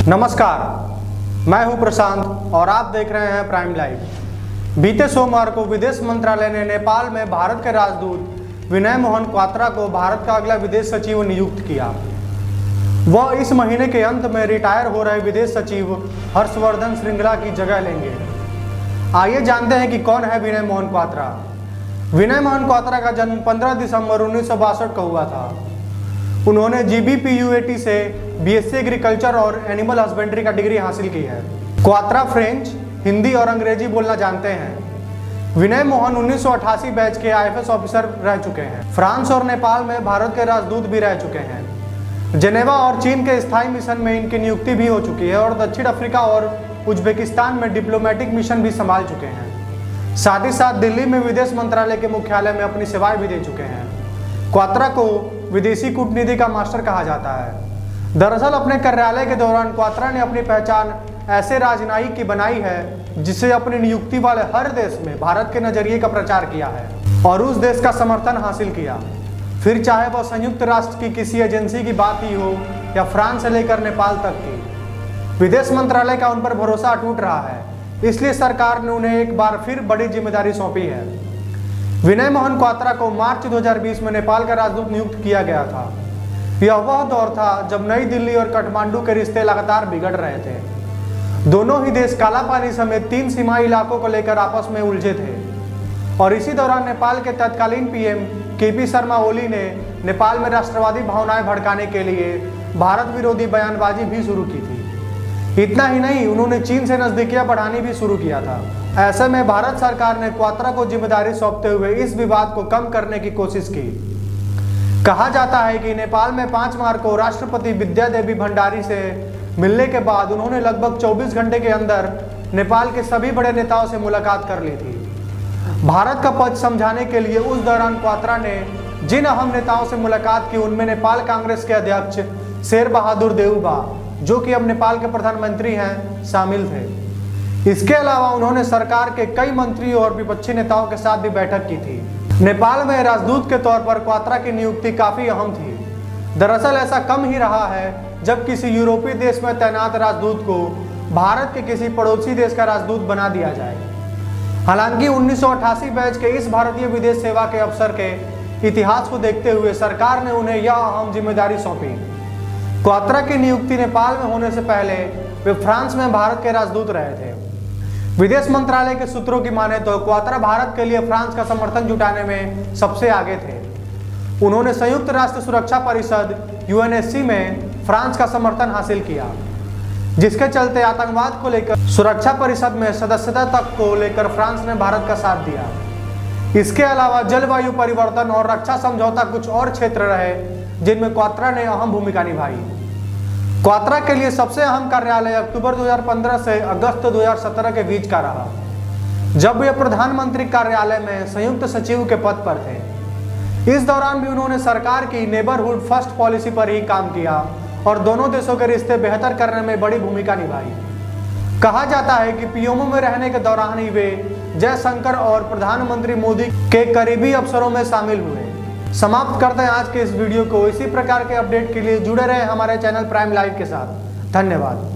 नमस्कार, मैं हूं प्रशांत और आप देख रहे हैं प्राइम लाइव। बीते सोमवार को विदेश मंत्रालय ने नेपाल में भारत के राजदूत विनय मोहन क्वात्रा को भारत का अगला विदेश सचिव नियुक्त किया। वह इस महीने के अंत में रिटायर हो रहे विदेश सचिव हर्षवर्धन श्रृंगला की जगह लेंगे। आइए जानते हैं कि कौन है विनय मोहन क्वात्रा। विनय मोहन क्वात्रा का जन्म 15 दिसंबर 1962 को हुआ था। उन्होंने GBPUAT से BSc एग्रीकल्चर और एनिमल हस्बेंड्री का डिग्री हासिल की है। क्वात्रा फ्रेंच, हिंदी और अंग्रेजी बोलना जानते हैं। विनय मोहन 1988 बैच के IFS ऑफिसर रह चुके हैं। फ्रांस और नेपाल में भारत के राजदूत भी रह चुके हैं। जेनेवा और चीन के स्थायी मिशन में इनकी नियुक्ति भी हो चुकी है और दक्षिण अफ्रीका और उज्बेकिस्तान में डिप्लोमेटिक मिशन भी संभाल चुके हैं। साथ ही साथ दिल्ली में विदेश मंत्रालय के मुख्यालय में अपनी सेवाएं भी दे चुके हैं। क्वात्रा को विदेशी कूटनीति का मास्टर कहा जाता है। दरअसल अपने कार्यालय के दौरान क्वात्रा ने अपनी पहचान ऐसे राजनयिक की बनाई है जिसे अपनी नियुक्ति वाले हर देश में भारत के नजरिए का प्रचार किया है और उस देश का समर्थन हासिल किया, फिर चाहे वह संयुक्त राष्ट्र की किसी एजेंसी की बात ही हो या फ्रांस से लेकर नेपाल तक की। विदेश मंत्रालय का उन पर भरोसा अटूट रहा है, इसलिए सरकार ने उन्हें एक बार फिर बड़ी जिम्मेदारी सौंपी है। विनय मोहन क्वात्रा को मार्च 2020 में नेपाल का राजदूत नियुक्त किया गया था। यह वह दौर था जब नई दिल्ली और काठमांडू के रिश्ते लगातार बिगड़ रहे थे। दोनों ही देश काला पानी समेत 3 सीमाई इलाकों को लेकर आपस में उलझे थे और इसी दौरान नेपाल के तत्कालीन PM KP शर्मा ओली ने नेपाल में राष्ट्रवादी भावनाएं भड़काने के लिए भारत विरोधी बयानबाजी भी शुरू की थी। इतना ही नहीं, उन्होंने चीन से नजदीकियां बढ़ानी भी शुरू किया था। ऐसे में भारत सरकार ने क्वात्रा को जिम्मेदारी सौंपते हुए इस विवाद को कम करने की कोशिश की। कहा जाता है कि नेपाल में 5 मार्च को राष्ट्रपति विद्या देवी भंडारी से मिलने के बाद उन्होंने लगभग 24 घंटे के अंदर नेपाल के सभी बड़े नेताओं से मुलाकात कर ली थी। भारत का पक्ष समझाने के लिए उस दौरान क्वात्रा ने जिन अहम नेताओं से मुलाकात की उनमें नेपाल कांग्रेस के अध्यक्ष शेर बहादुर देउबा, जो कि अब नेपाल के प्रधानमंत्री हैं, शामिल थे। इसके अलावा उन्होंने सरकार के कई मंत्रियों और विपक्षी नेताओं के साथ भी बैठक की थी। नेपाल में राजदूत के तौर पर क्वात्रा की नियुक्ति काफी अहम थी। दरअसल ऐसा कम ही रहा है जब किसी यूरोपीय देश में तैनात राजदूत को भारत के किसी पड़ोसी देश का राजदूत बना दिया जाए। हालांकि 1988 बैच के इस भारतीय विदेश सेवा के अफसर के इतिहास को देखते हुए सरकार ने उन्हें यह अहम जिम्मेदारी सौंपी। क्वात्रा की नियुक्ति नेपाल में होने से पहले वे फ्रांस में भारत के राजदूत रहे थे। विदेश मंत्रालय के सूत्रों की माने तो क्वात्रा भारत के लिए फ्रांस का समर्थन जुटाने में सबसे आगे थे। उन्होंने संयुक्त राष्ट्र सुरक्षा परिषद UNSC में फ्रांस का समर्थन हासिल किया, जिसके चलते आतंकवाद को लेकर सुरक्षा परिषद में सदस्यता तक को लेकर फ्रांस ने भारत का साथ दिया। इसके अलावा जलवायु परिवर्तन और रक्षा समझौता कुछ और क्षेत्र रहे जिनमें क्वात्रा ने अहम भूमिका निभाई। क्वात्रा के लिए सबसे अहम कार्यालय अक्टूबर 2015 से अगस्त 2017 के बीच का रहा, जब वे प्रधानमंत्री कार्यालय में संयुक्त सचिव के पद पर थे। इस दौरान भी उन्होंने सरकार की नेबरहुड फर्स्ट पॉलिसी पर ही काम किया और दोनों देशों के रिश्ते बेहतर करने में बड़ी भूमिका निभाई। कहा जाता है कि PMO में रहने के दौरान ही वे जयशंकर और प्रधानमंत्री मोदी के करीबी अफसरों में शामिल हुए। समाप्त करते हैं आज के इस वीडियो को। इसी प्रकार के अपडेट के लिए जुड़े रहे हमारे चैनल प्राइम लाइव के साथ। धन्यवाद।